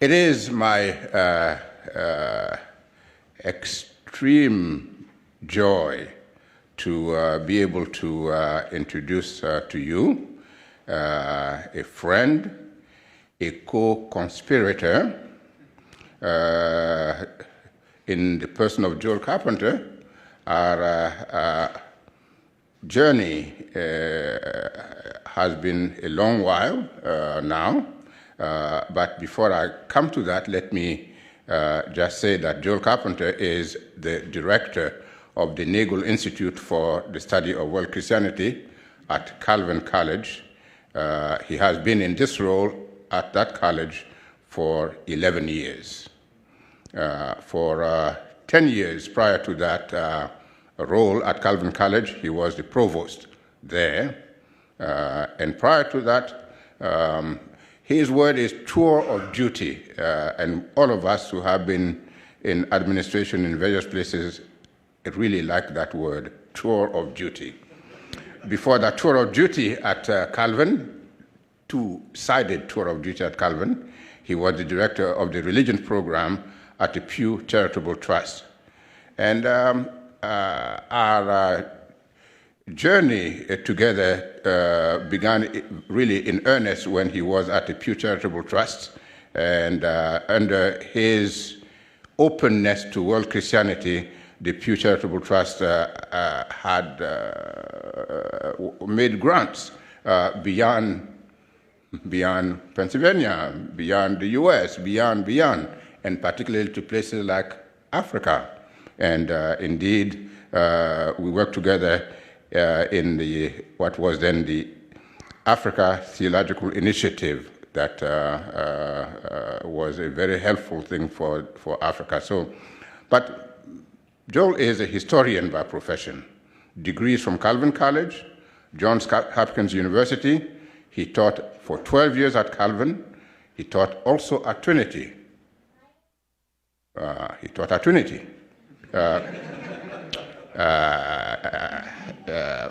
It is my extreme joy to be able to introduce to you a friend, a co-conspirator in the person of Joel Carpenter. Our journey has been a long while now, but before I come to that, let me just say that Joel Carpenter is the director of the Nagel Institute for the Study of World Christianity at Calvin College. He has been in this role at that college for 11 years. For 10 years prior to that role at Calvin College, he was the provost there. And prior to that, his word is tour of duty. And all of us who have been in administration in various places really like that word, tour of duty. Before that tour of duty at Calvin, two-sided tour of duty at Calvin, he was the director of the religion program at the Pew Charitable Trust. And our journey together began really in earnest when he was at the Pew Charitable Trust, and under his openness to world Christianity, the Pew Charitable Trust had made grants beyond Pennsylvania, beyond the US, beyond, and particularly to places like Africa. And indeed, we worked together in what was then the Africa Theological Initiative that was a very helpful thing for Africa. But Joel is a historian by profession. Degrees from Calvin College, Johns Hopkins University. He taught for 12 years at Calvin. He taught also at Trinity.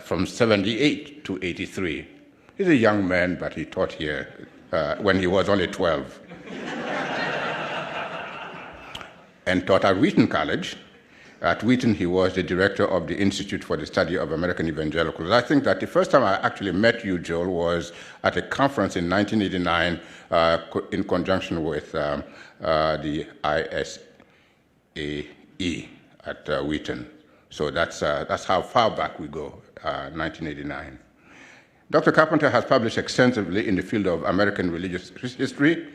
From 78 to 83. He's a young man, but he taught here when he was only 12. And taught at Wheaton College. At Wheaton, he was the director of the Institute for the Study of American Evangelicals. I think that the first time I actually met you, Joel, was at a conference in 1989 in conjunction with the ISAE at Wheaton. So that's how far back we go, 1989. Dr. Carpenter has published extensively in the field of American religious history.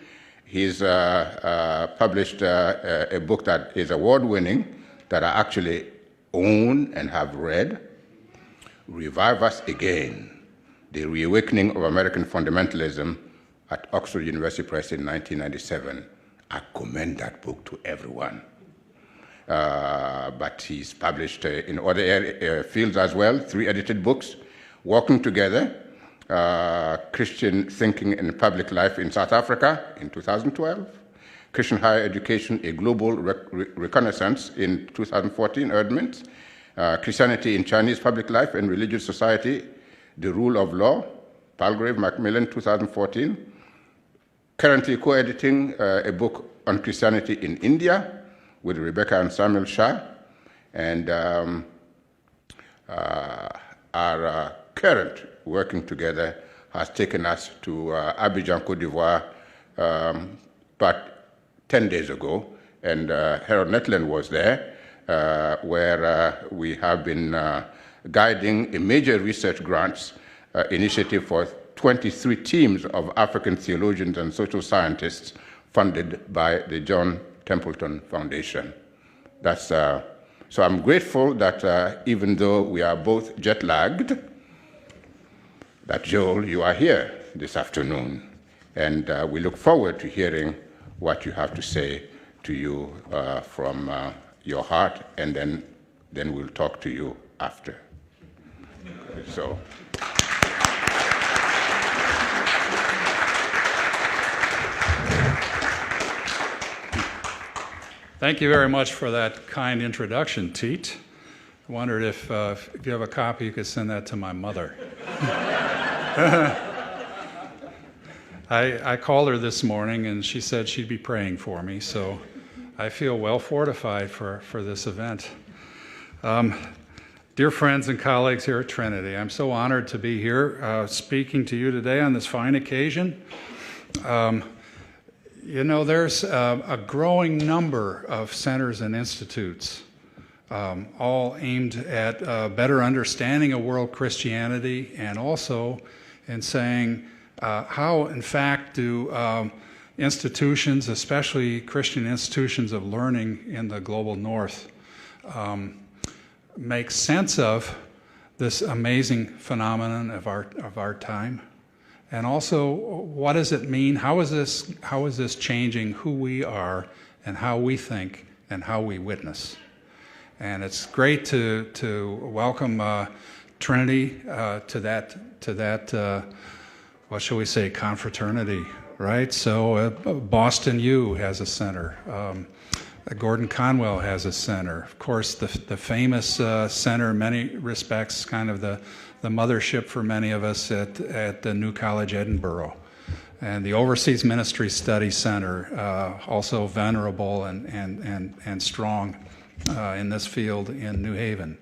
He's published a book that is award-winning, that I actually own and have read, Revive Us Again, The Reawakening of American Fundamentalism at Oxford University Press in 1997. I commend that book to everyone. But he's published in other fields as well, 3 edited books, Walking Together, Christian Thinking in Public Life in South Africa in 2012, Christian Higher Education, A Global Reconnaissance in 2014, Erdmans, Christianity in Chinese Public Life and Religious Society, The Rule of Law, Palgrave Macmillan, 2014, currently co-editing a book on Christianity in India with Rebecca and Samuel Shah, and our current working together has taken us to Abidjan, Cote d'Ivoire, about 10 days ago, and Harold Netland was there, where we have been guiding a major research grants initiative for 23 teams of African theologians and social scientists funded by the John Templeton Foundation. So I'm grateful that even though we are both jet-lagged, that Joel, you are here this afternoon, and we look forward to hearing what you have to say to you from your heart, and then we'll talk to you after. So. Thank you very much for that kind introduction, Teet. I wondered if you have a copy, you could send that to my mother. I called her this morning, and she said she'd be praying for me, so I feel well fortified for this event. Dear friends and colleagues here at Trinity, I'm so honored to be here speaking to you today on this fine occasion. There's a growing number of centers and institutes, all aimed at better understanding of world Christianity, and also in saying how, in fact, do institutions, especially Christian institutions of learning in the global north, make sense of this amazing phenomenon of our time, and also what does it mean? How is this changing who we are and how we think and how we witness? And it's great to welcome Trinity to that what shall we say, confraternity, right? So Boston U has a center. Gordon Conwell has a center. Of course, the famous center, in many respects, kind of the mothership for many of us at the New College, Edinburgh. And the Overseas Ministry Studies Center, also venerable and strong in this field in New Haven.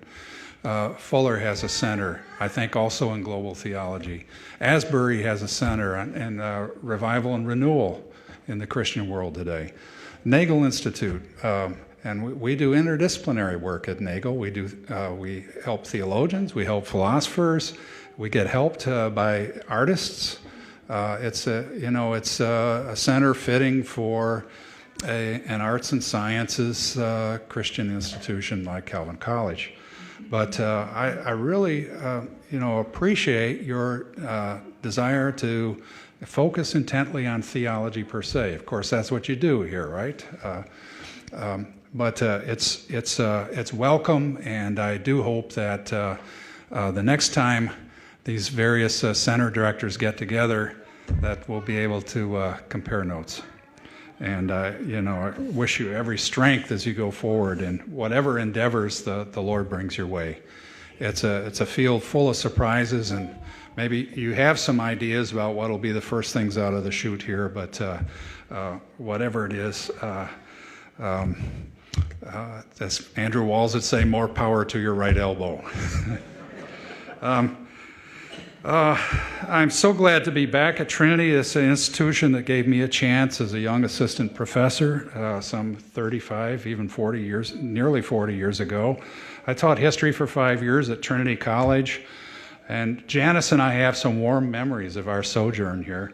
Fuller has a center, I think also in global theology. Asbury has a center in revival and renewal in the Christian world today. Nagel Institute, and we do interdisciplinary work at Nagel. We help theologians, we help philosophers, we get helped by artists. It's a center fitting for an arts and sciences Christian institution like Calvin College. But I really appreciate your desire to focus intently on theology per se. Of course, that's what you do here, right? But it's welcome, and I do hope that the next time these various center directors get together, that we'll be able to compare notes. And I wish you every strength as you go forward in whatever endeavors the Lord brings your way. It's a field full of surprises, and maybe you have some ideas about what will be the first things out of the chute here, but whatever it is, as Andrew Walls would say, more power to your right elbow. I'm so glad to be back at Trinity. It's an institution that gave me a chance as a young assistant professor some 35, even 40 years, nearly 40 years ago. I taught history for 5 years at Trinity College, and Janice and I have some warm memories of our sojourn here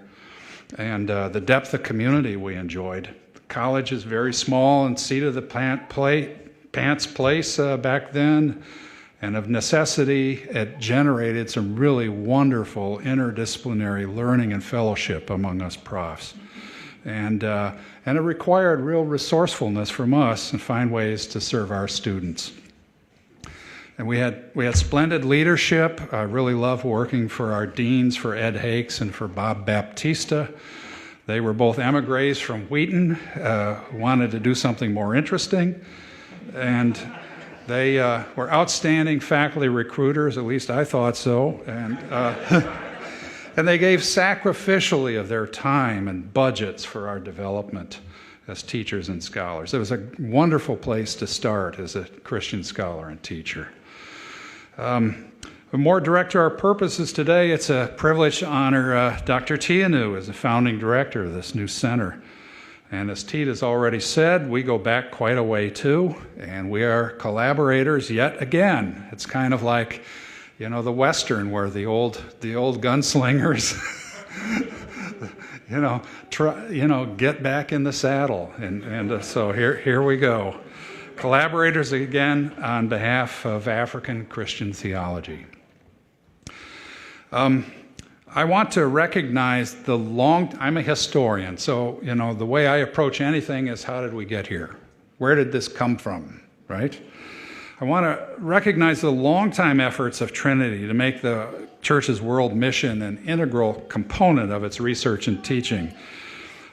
and the depth of community we enjoyed. The college is very small and seat of the pants place back then. And of necessity, it generated some really wonderful interdisciplinary learning and fellowship among us profs. And it required real resourcefulness from us and find ways to serve our students. And we had splendid leadership. I really love working for our deans, for Ed Hakes and for Bob Baptista. They were both emigres from Wheaton, who wanted to do something more interesting. And they were outstanding faculty recruiters, at least I thought so, and they gave sacrificially of their time and budgets for our development as teachers and scholars. It was a wonderful place to start as a Christian scholar and teacher. More direct to our purposes today, it's a privilege to honor Dr. Tianu as the founding director of this new center. And as Teet has already said, we go back quite a way too, and we are collaborators yet again. It's kind of like, the Western where the old gunslingers, get back in the saddle, and so here we go, collaborators again on behalf of African Christian theology. I want to recognize I'm a historian, so, the way I approach anything is how did we get here? Where did this come from, right? I want to recognize the long-time efforts of Trinity to make the church's world mission an integral component of its research and teaching.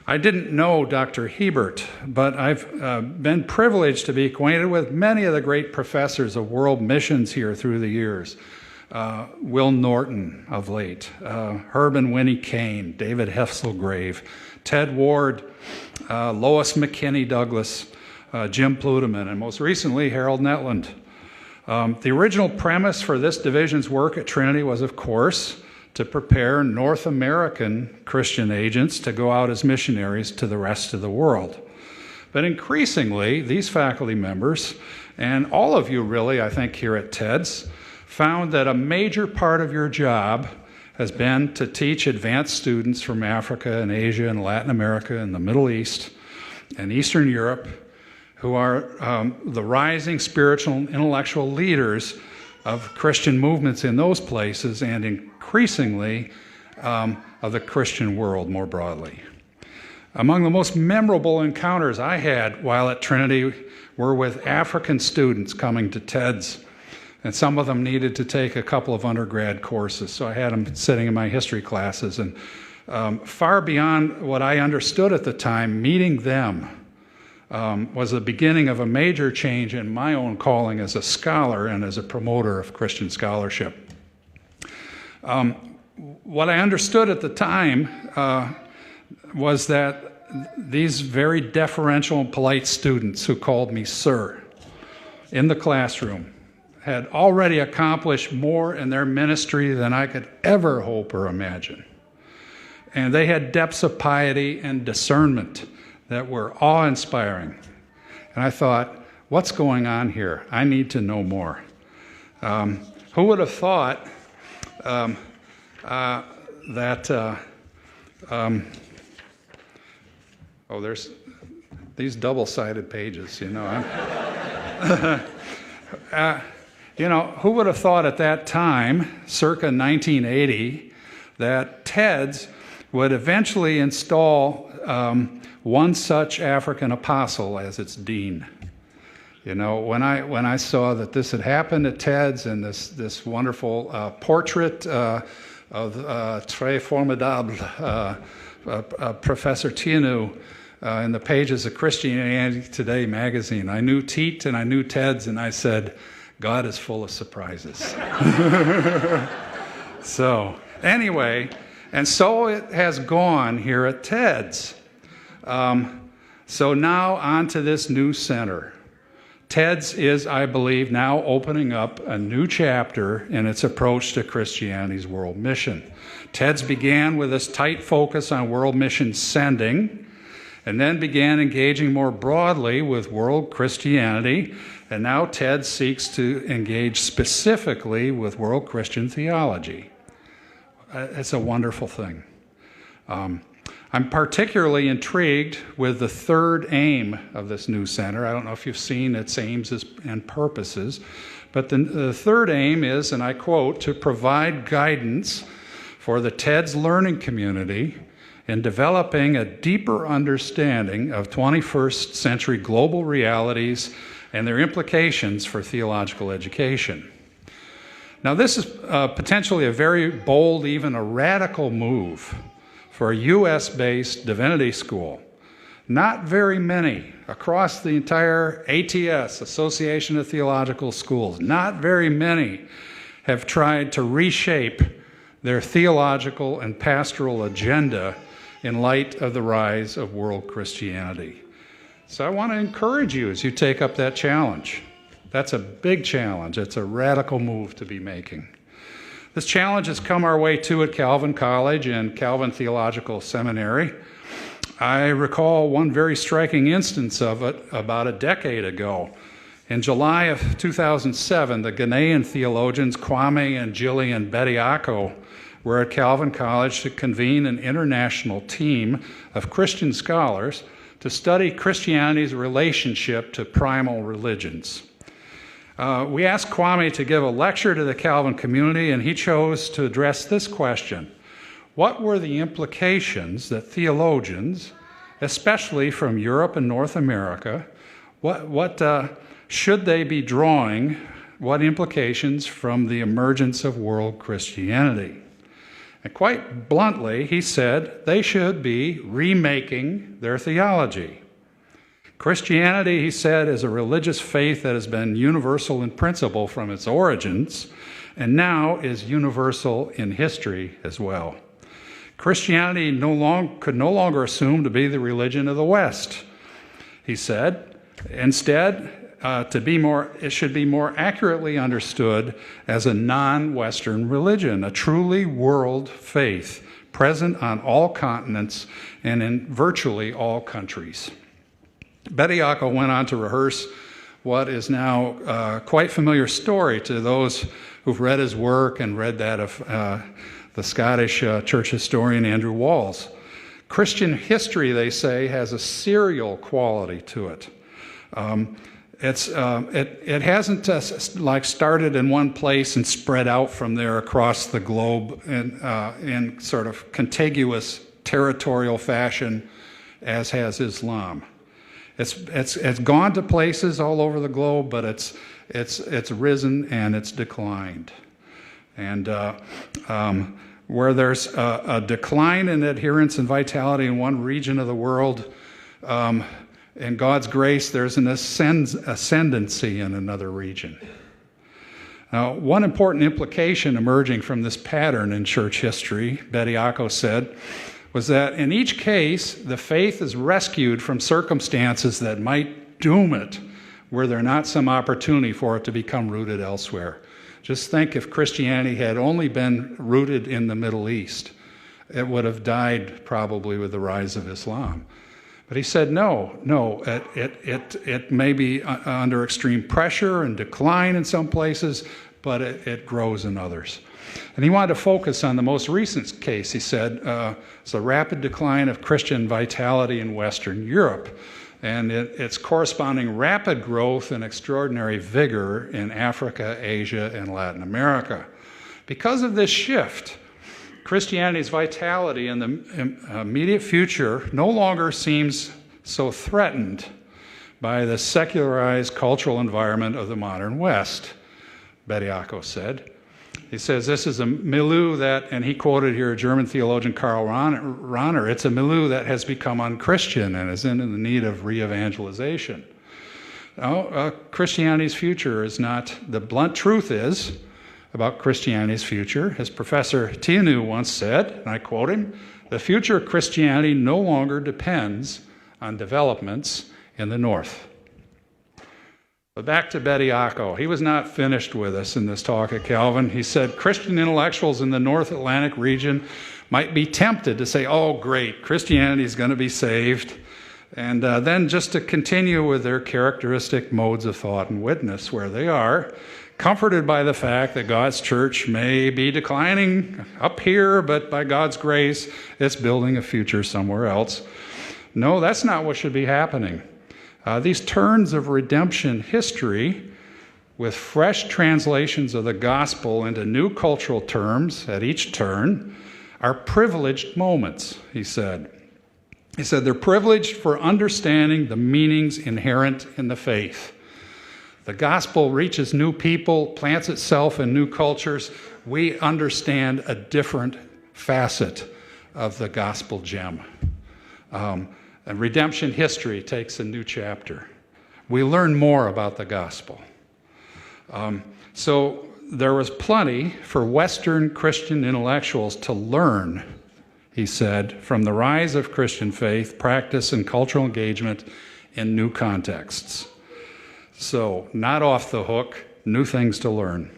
I didn't know Dr. Hiebert, but I've been privileged to be acquainted with many of the great professors of world missions here through the years. Will Norton of late, Herb and Winnie Kane, David Hefselgrave, Ted Ward, Lois McKinney Douglas, Jim Pluteman, and most recently Harold Netland. The original premise for this division's work at Trinity was, of course, to prepare North American Christian agents to go out as missionaries to the rest of the world. But increasingly, these faculty members, and all of you really, I think, here at TEDS, found that a major part of your job has been to teach advanced students from Africa and Asia and Latin America and the Middle East and Eastern Europe who are the rising spiritual and intellectual leaders of Christian movements in those places and increasingly of the Christian world more broadly. Among the most memorable encounters I had while at Trinity were with African students coming to TEDS, and some of them needed to take a couple of undergrad courses, so I had them sitting in my history classes, and far beyond what I understood at the time, meeting them was the beginning of a major change in my own calling as a scholar and as a promoter of Christian scholarship. What I understood at the time was that these very deferential and polite students who called me sir in the classroom had already accomplished more in their ministry than I could ever hope or imagine. And they had depths of piety and discernment that were awe-inspiring. And I thought, what's going on here? I need to know more. Who would have thought that there's these double-sided pages, you know. Who would have thought at that time, circa 1980, that TEDS would eventually install one such African apostle as its dean. You know, when I saw that this had happened at TEDS and this wonderful portrait of très formidable Professor Tianu in the pages of Christianity Today magazine, I knew Teet and I knew TEDS, and I said, God is full of surprises. So anyway, and so it has gone here at TEDS. So now on to this new center. TEDS is, I believe, now opening up a new chapter in its approach to Christianity's world mission. TEDS began with this tight focus on world mission sending, and then began engaging more broadly with world Christianity, and now TEDS seeks to engage specifically with world Christian theology. It's a wonderful thing. I'm particularly intrigued with the third aim of this new center. I don't know if you've seen its aims and purposes, but the third aim is, and I quote, to provide guidance for the TEDS learning community in developing a deeper understanding of 21st century global realities and their implications for theological education. Now, this is potentially a very bold, even a radical move for a U.S.-based divinity school. Not very many across the entire ATS, Association of Theological Schools, not very many have tried to reshape their theological and pastoral agenda in light of the rise of world Christianity. So I want to encourage you as you take up that challenge. That's a big challenge. It's a radical move to be making. This challenge has come our way too at Calvin College and Calvin Theological Seminary. I recall one very striking instance of it about a decade ago. In July of 2007, the Ghanaian theologians Kwame and Gillian Bediako were at Calvin College to convene an international team of Christian scholars to study Christianity's relationship to primal religions. We asked Kwame to give a lecture to the Calvin community, and he chose to address this question. What were the implications that theologians, especially from Europe and North America, what should they be drawing, what implications from the emergence of world Christianity? And quite bluntly, he said they should be remaking their theology. Christianity, he said, is a religious faith that has been universal in principle from its origins, and now is universal in history as well. Christianity could no longer assume to be the religion of the West, he said. Instead, it should be more accurately understood as a non-Western religion, a truly world faith, present on all continents and in virtually all countries. Bediako went on to rehearse what is now a quite familiar story to those who've read his work and read that of the Scottish church historian Andrew Walls. Christian history, they say, has a serial quality to it. It hasn't started in one place and spread out from there across the globe in sort of contiguous territorial fashion as has Islam. It's gone to places all over the globe, but it's risen and it's declined. And where there's a decline in adherence and vitality in one region of the world, in God's grace, there's an ascendancy in another region. Now, one important implication emerging from this pattern in church history, Bediako said, was that in each case, the faith is rescued from circumstances that might doom it, were there not some opportunity for it to become rooted elsewhere. Just think if Christianity had only been rooted in the Middle East, it would have died probably with the rise of Islam. But he said, no, it may be under extreme pressure and decline in some places, but it grows in others. And he wanted to focus on the most recent case. He said, it's a rapid decline of Christian vitality in Western Europe, and its corresponding rapid growth and extraordinary vigor in Africa, Asia, and Latin America. Because of this shift, Christianity's vitality in the immediate future no longer seems so threatened by the secularized cultural environment of the modern West, Bediako said. He says this is a milieu that, and he quoted here a German theologian, Karl Rahner, it's a milieu that has become unchristian and is in the need of re-evangelization. Now, Christianity's future is not, the blunt truth is, about Christianity's future, as Professor Tianu once said, and I quote him, the future of Christianity no longer depends on developments in the North. But back to Bediako. He was not finished with us in this talk at Calvin. He said Christian intellectuals in the North Atlantic region might be tempted to say, oh, great, Christianity is going to be saved, and then just to continue with their characteristic modes of thought and witness where they are, comforted by the fact that God's church may be declining up here, but by God's grace, it's building a future somewhere else. No, that's not what should be happening. These turns of redemption history, with fresh translations of the gospel into new cultural terms at each turn, are privileged moments, he said. He said they're privileged for understanding the meanings inherent in the faith. The gospel reaches new people, plants itself in new cultures. We understand a different facet of the gospel gem. And redemption history takes a new chapter. We learn more about the gospel. So there was plenty for Western Christian intellectuals to learn, he said, from the rise of Christian faith, practice, and cultural engagement in new contexts. So, not off the hook, new things to learn.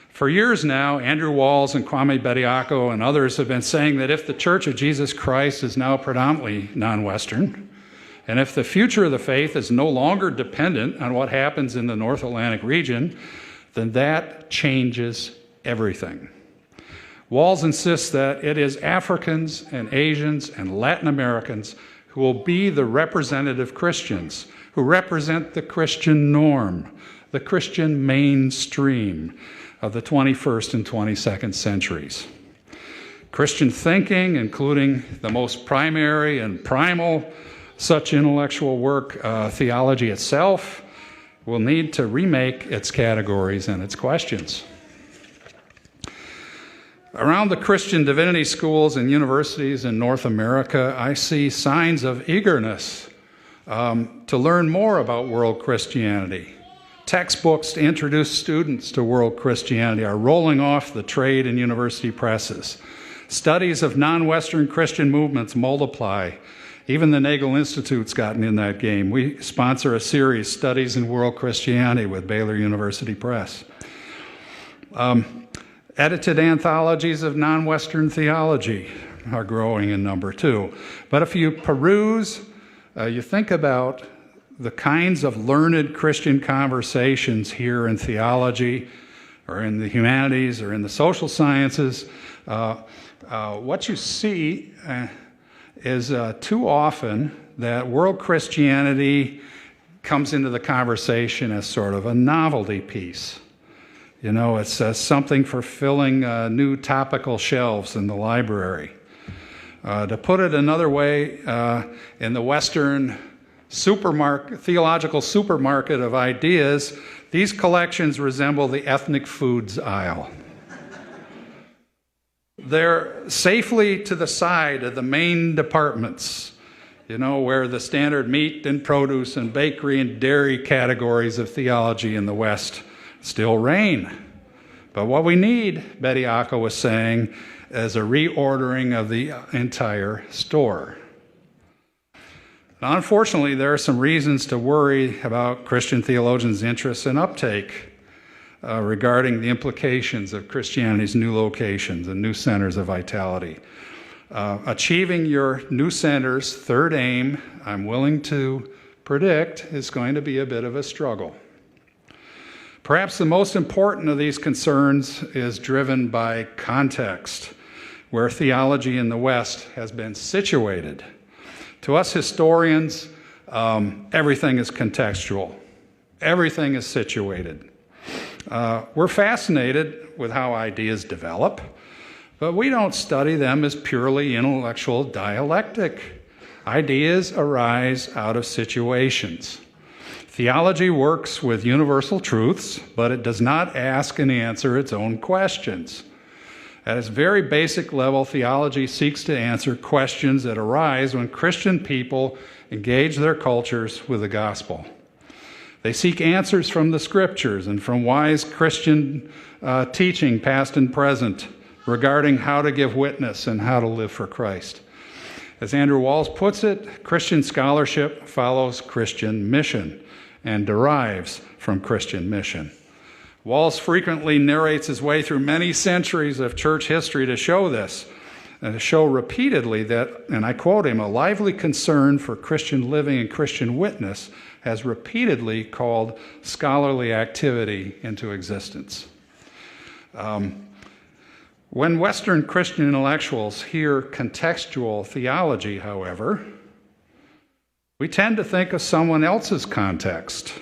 For years now, Andrew Walls and Kwame Bediako and others have been saying that if the Church of Jesus Christ is now predominantly non-Western, and if the future of the faith is no longer dependent on what happens in the North Atlantic region, then that changes everything. Walls insists that it is Africans and Asians and Latin Americans who will be the representative Christians, who represent the Christian norm, the Christian mainstream of the 21st and 22nd centuries. Christian thinking, including the most primary and primal such intellectual work, theology itself, will need to remake its categories and its questions. Around the Christian divinity schools and universities in North America, I see signs of eagerness to learn more about world Christianity, Textbooks to introduce students to world Christianity are rolling off the trade and university presses. Studies of non-Western Christian movements multiply. Even the Nagel Institute's gotten in that game. We sponsor a series, Studies in World Christianity, with Baylor University Press. Edited anthologies of non-Western theology are growing in number too. But if you peruse, you think about the kinds of learned Christian conversations here in theology or in the humanities or in the social sciences, what you see is too often that world Christianity comes into the conversation as sort of a novelty piece. You know, it's something for filling new topical shelves in the library. To put it another way, in the Western theological supermarket of ideas, these collections resemble the ethnic foods aisle. They're safely to the side of the main departments, you know, where the standard meat and produce and bakery and dairy categories of theology in the West still reign. But what we need, Betty Acca was saying, is a reordering of the entire store. Now, unfortunately, there are some reasons to worry about Christian theologians' interest and uptake regarding the implications of Christianity's new locations and new centers of vitality. Achieving your new center's third aim, I'm willing to predict, is going to be a bit of a struggle. Perhaps the most important of these concerns is driven by context, where theology in the West has been situated. To us historians, everything is contextual. Everything is situated. We're fascinated with how ideas develop, but we don't study them as purely intellectual dialectic. Ideas arise out of situations. Theology works with universal truths, but it does not ask and answer its own questions. At its very basic level, theology seeks to answer questions that arise when Christian people engage their cultures with the gospel. They seek answers from the scriptures and from wise Christian teaching, past and present, regarding how to give witness and how to live for Christ. As Andrew Walls puts it, Christian scholarship follows Christian mission and derives from Christian mission. Walls frequently narrates his way through many centuries of church history to show this, and to show repeatedly that, and I quote him, a lively concern for Christian living and Christian witness has repeatedly called scholarly activity into existence. When Western Christian intellectuals hear contextual theology, however, we tend to think of someone else's context,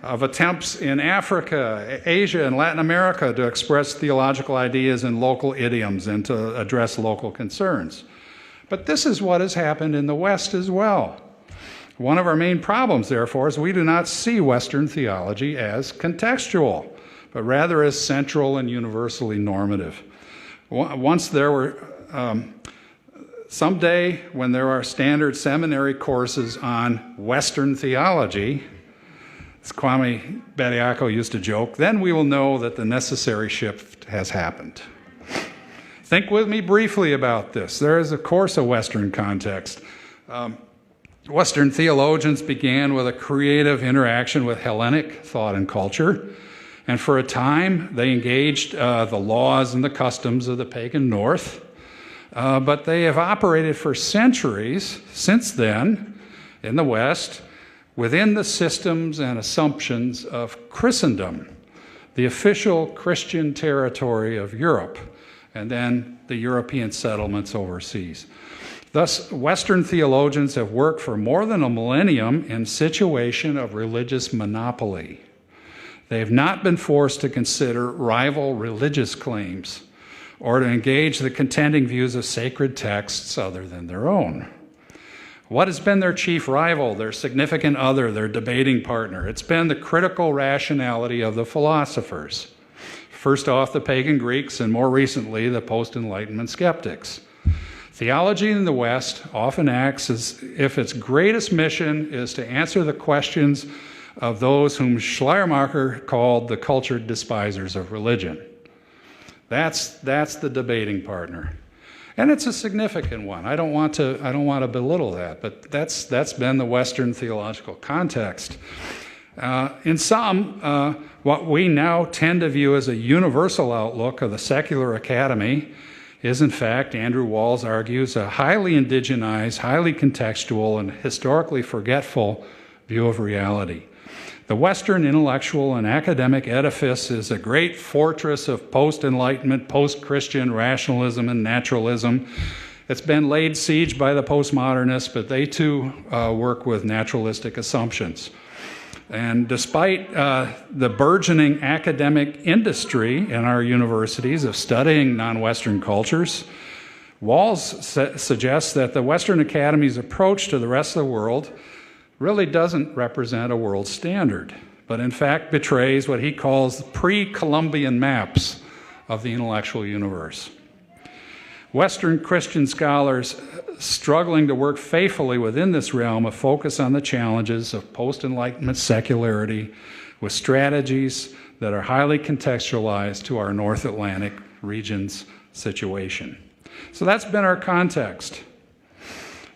of attempts in Africa, Asia, and Latin America to express theological ideas in local idioms and to address local concerns. But this is what has happened in the West as well. One of our main problems, therefore, is we do not see Western theology as contextual, but rather as central and universally normative. Once there were, someday when there are standard seminary courses on Western theology, as Kwame Bediako used to joke, then we will know that the necessary shift has happened. Think with me briefly about this. There is, of course, a Western context. Western theologians began with a creative interaction with Hellenic thought and culture, and for a time they engaged the laws and the customs of the pagan North, but they have operated for centuries since then in the West within the systems and assumptions of Christendom, the official Christian territory of Europe, and then the European settlements overseas. Thus, Western theologians have worked for more than a millennium in situation of religious monopoly. They have not been forced to consider rival religious claims or to engage the contending views of sacred texts other than their own. What has been their chief rival, their significant other, their debating partner? It's been the critical rationality of the philosophers. First off, the pagan Greeks, and more recently, the post-Enlightenment skeptics. Theology in the West often acts as if its greatest mission is to answer the questions of those whom Schleiermacher called the cultured despisers of religion. That's the debating partner. And it's a significant one. I don't want to belittle that, but that's been the Western theological context. In some, what we now tend to view as a universal outlook of the secular academy is, in fact, Andrew Walls argues, a highly indigenized, highly contextual, and historically forgetful view of reality. The Western intellectual and academic edifice is a great fortress of post-Enlightenment, post-Christian rationalism and naturalism. It's been laid siege by the postmodernists, but they too work with naturalistic assumptions. And despite the burgeoning academic industry in our universities of studying non-Western cultures, Walls suggests that the Western Academy's approach to the rest of the world really doesn't represent a world standard, but in fact betrays what he calls pre-Columbian maps of the intellectual universe. Western Christian scholars struggling to work faithfully within this realm of focus on the challenges of post-Enlightenment secularity with strategies that are highly contextualized to our North Atlantic region's situation. So that's been our context.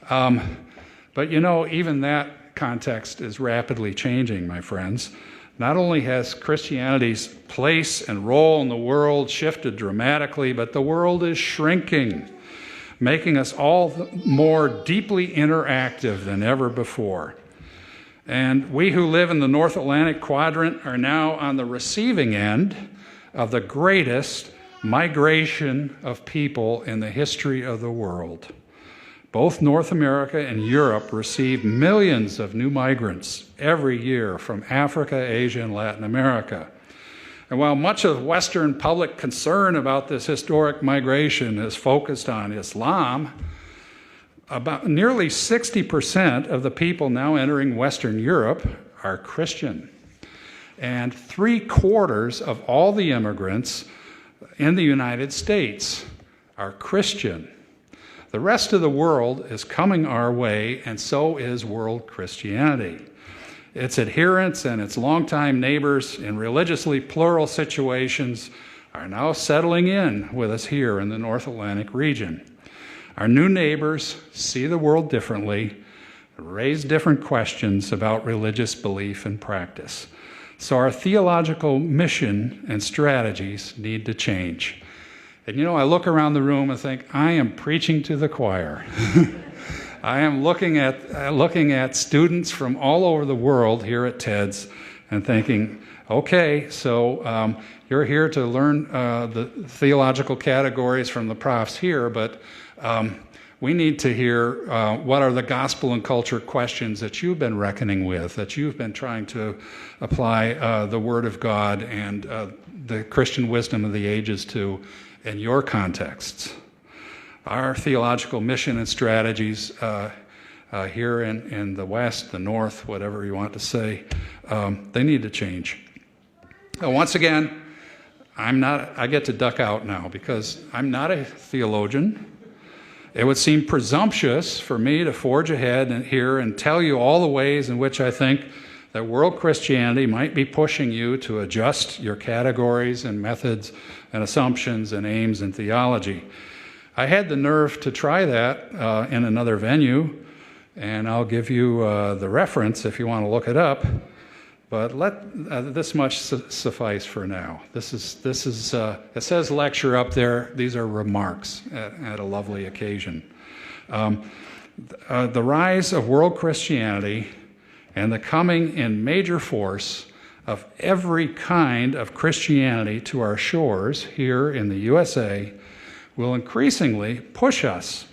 But you know, even that context is rapidly changing, my friends. Not only has Christianity's place and role in the world shifted dramatically, but the world is shrinking, making us all more deeply interactive than ever before. And we who live in the North Atlantic quadrant are now on the receiving end of the greatest migration of people in the history of the world. Both North America and Europe receive millions of new migrants every year from Africa, Asia, and Latin America. And while much of Western public concern about this historic migration is focused on Islam, about nearly 60% of the people now entering Western Europe are Christian. And 3/4 of all the immigrants in the United States are Christian. The rest of the world is coming our way, and so is world Christianity. Its adherents and its longtime neighbors in religiously plural situations are now settling in with us here in the North Atlantic region. Our new neighbors see the world differently, raise different questions about religious belief and practice. So our theological mission and strategies need to change. And you know, I look around the room and think, I am preaching to the choir. I am looking at students from all over the world here at TEDS and thinking, okay, so you're here to learn the theological categories from the profs here, but we need to hear what are the gospel and culture questions that you've been reckoning with, that you've been trying to apply the Word of God and the Christian wisdom of the ages to in your contexts. Our theological mission and strategies here in the West, the North, whatever you want to say, they need to change. Once again, I get to duck out now because I'm not a theologian. It would seem presumptuous for me to forge ahead here and tell you all the ways in which I think that world Christianity might be pushing you to adjust your categories and methods and assumptions and aims in theology. I had the nerve to try that in another venue, and I'll give you the reference if you want to look it up. But let this much suffice for now. This is it says lecture up there. These are remarks at a lovely occasion. The rise of world Christianity and the coming in major force of every kind of Christianity to our shores here in the USA will increasingly push us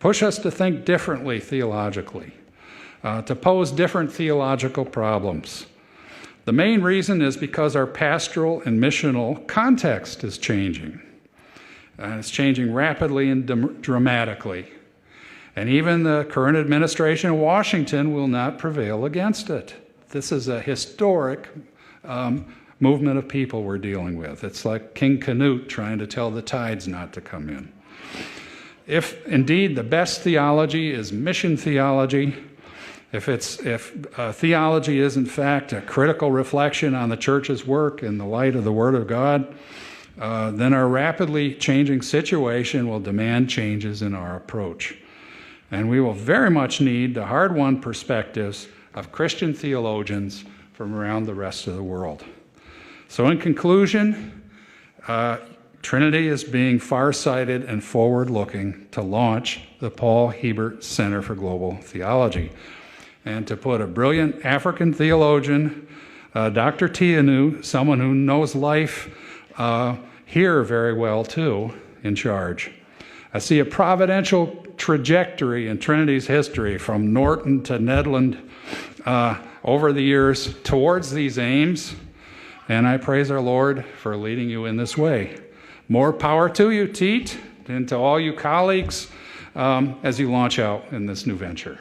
to think differently theologically, to pose different theological problems. The main reason is because our pastoral and missional context is changing. And it's changing rapidly and dramatically. And even the current administration in Washington will not prevail against it. This is a historic movement of people we're dealing with. It's like King Canute trying to tell the tides not to come in. If indeed the best theology is mission theology, If theology is in fact a critical reflection on the church's work in the light of the Word of God, then our rapidly changing situation will demand changes in our approach. And we will very much need the hard-won perspectives of Christian theologians from around the rest of the world. So in conclusion, Trinity is being farsighted and forward-looking to launch the Paul Hiebert Center for Global Theology, and to put a brilliant African theologian, Dr. Tianu, someone who knows life here very well too, in charge. I see a providential trajectory in Trinity's history from Norton to Nederland over the years towards these aims, and I praise our Lord for leading you in this way. More power to you, Teet, and to all you colleagues as you launch out in this new venture.